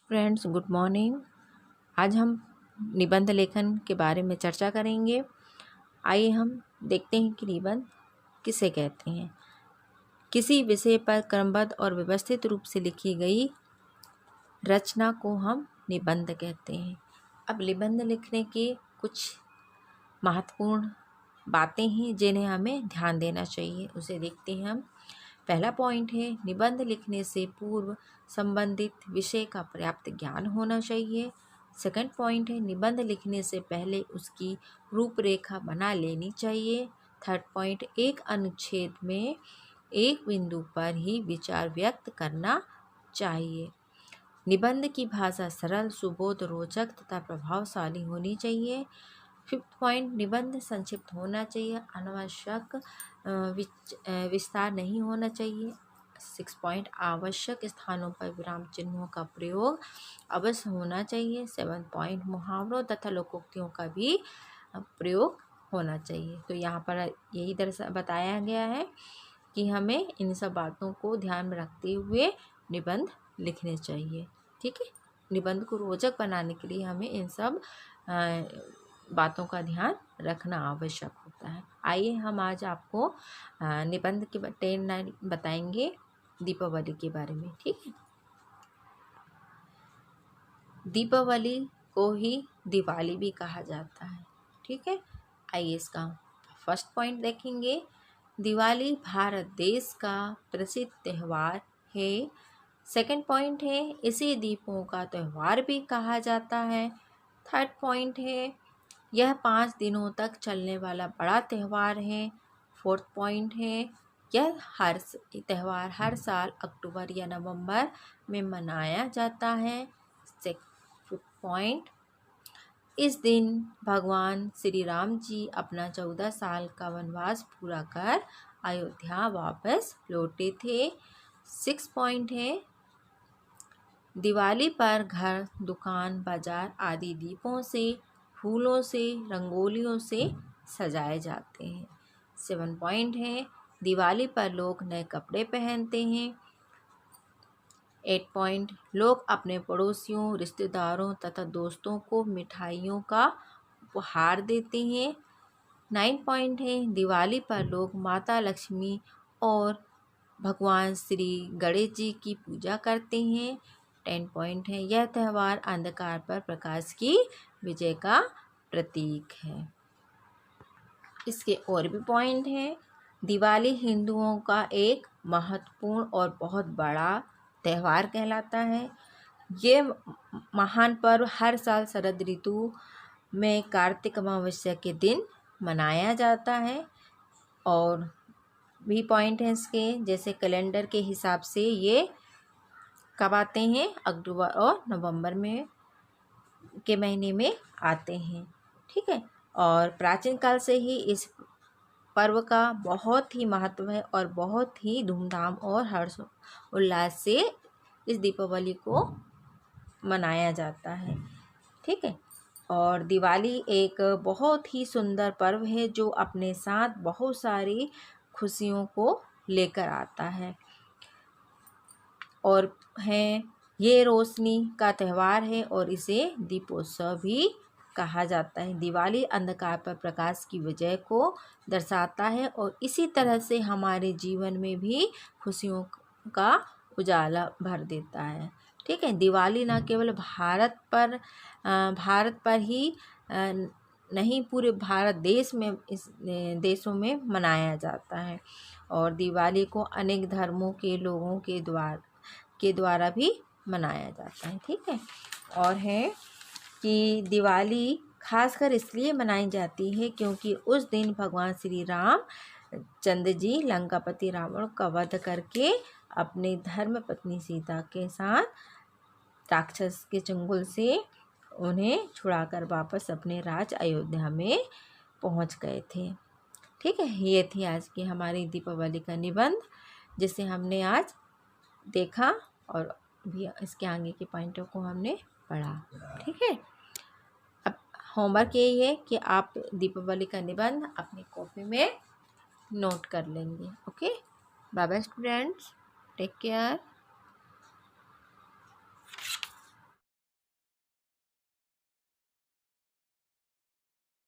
Friends, good morning. आज हम निबंध लेखन के बारे में चर्चा करेंगे। आइए हम देखते हैं कि निबंध किसे कहते हैं। किसी विषय पर क्रमबद्ध और व्यवस्थित रूप से लिखी गई रचना को हम निबंध कहते हैं। अब निबंध लिखने के कुछ महत्वपूर्ण बातें हैं जिन्हें हमें ध्यान देना चाहिए, उसे देखते हैं हम। पहला पॉइंट है, निबंध लिखने से पूर्व संबंधित विषय का पर्याप्त ज्ञान होना चाहिए। सेकंड पॉइंट है, निबंध लिखने से पहले उसकी रूपरेखा बना लेनी चाहिए। थर्ड पॉइंट, एक अनुच्छेद में एक बिंदु पर ही विचार व्यक्त करना चाहिए। निबंध की भाषा सरल, सुबोध, रोचक तथा प्रभावशाली होनी चाहिए। फिफ्थ पॉइंट, निबंध संक्षिप्त होना चाहिए, अनावश्यक विस्तार नहीं होना चाहिए। सिक्स पॉइंट, आवश्यक स्थानों पर विराम चिन्हों का प्रयोग अवश्य होना चाहिए। सेवन पॉइंट, मुहावरों तथा लोकोक्तियों का भी प्रयोग होना चाहिए। तो यहाँ पर यही बताया गया है कि हमें इन सब बातों को ध्यान में रखते हुए निबंध लिखने चाहिए। ठीक है, निबंध को रोचक बनाने के लिए हमें इन सब बातों का ध्यान रखना आवश्यक होता है। आइए हम आज आपको निबंध के 10 लाइन बताएंगे दीपावली के बारे में। ठीक है, दीपावली को ही दिवाली भी कहा जाता है। ठीक है, आइए इसका फर्स्ट पॉइंट देखेंगे। दिवाली भारत देश का प्रसिद्ध त्यौहार है। सेकंड पॉइंट है, इसे दीपों का त्यौहार भी कहा जाता है। थर्ड पॉइंट है, यह 5 दिनों तक चलने वाला बड़ा त्यौहार है। फोर्थ पॉइंट है, यह त्यौहार हर साल अक्टूबर या नवंबर में मनाया जाता है। फिफ्थ पॉइंट, इस दिन भगवान श्री राम जी अपना 14 साल का वनवास पूरा कर अयोध्या वापस लौटे थे। सिक्स पॉइंट है, दिवाली पर घर, दुकान, बाजार आदि दीपों से, फूलों से, रंगोलियों से सजाए जाते हैं। 7 पॉइंट है, दिवाली पर लोग नए कपड़े पहनते हैं। 8 पॉइंट, लोग अपने पड़ोसियों, रिश्तेदारों तथा दोस्तों को मिठाइयों का उपहार देते हैं। 9 पॉइंट है, दिवाली पर लोग माता लक्ष्मी और भगवान श्री गणेश जी की पूजा करते हैं। 10 पॉइंट है, यह त्यौहार अंधकार पर प्रकाश की विजय का प्रतीक है। इसके और भी पॉइंट हैं। दिवाली हिंदुओं का एक महत्वपूर्ण और बहुत बड़ा त्यौहार कहलाता है। ये महान पर्व हर साल शरद ऋतु में कार्तिक अमावस्या के दिन मनाया जाता है। और भी पॉइंट हैं इसके, जैसे कैलेंडर के हिसाब से ये कब आते हैं, अक्टूबर और नवंबर में के महीने में आते हैं। ठीक है, और प्राचीन काल से ही इस पर्व का बहुत ही महत्व है और बहुत ही धूमधाम और हर्ष उल्लास से इस दीपावली को मनाया जाता है। ठीक है, और दिवाली एक बहुत ही सुंदर पर्व है जो अपने साथ बहुत सारी खुशियों को लेकर आता है। और ये रोशनी का त्यौहार है और इसे दीपोत्सव भी कहा जाता है। दिवाली अंधकार पर प्रकाश की विजय को दर्शाता है और इसी तरह से हमारे जीवन में भी खुशियों का उजाला भर देता है। ठीक है, दिवाली न केवल भारत पर ही नहीं, पूरे भारत देश में, इस देशों में मनाया जाता है। और दिवाली को अनेक धर्मों के लोगों के द्वारा भी मनाया जाता है। ठीक है, और है कि दिवाली खासकर इसलिए मनाई जाती है क्योंकि उस दिन भगवान श्री राम चंद्र जी लंकापति रावण का वध करके अपने धर्म पत्नी सीता के साथ राक्षस के चंगुल से उन्हें छुड़ाकर वापस अपने राज अयोध्या में पहुंच गए थे। ठीक है, ये थी आज की हमारी दीपावली का निबंध जिसे हमने आज देखा और भी इसके आगे के पॉइंटों को हमने पढ़ा। ठीक है, अब होमवर्क यही है कि आप दीपावली का निबंध अपनी कॉपी में नोट कर लेंगे। Okay, bye bye students, take care.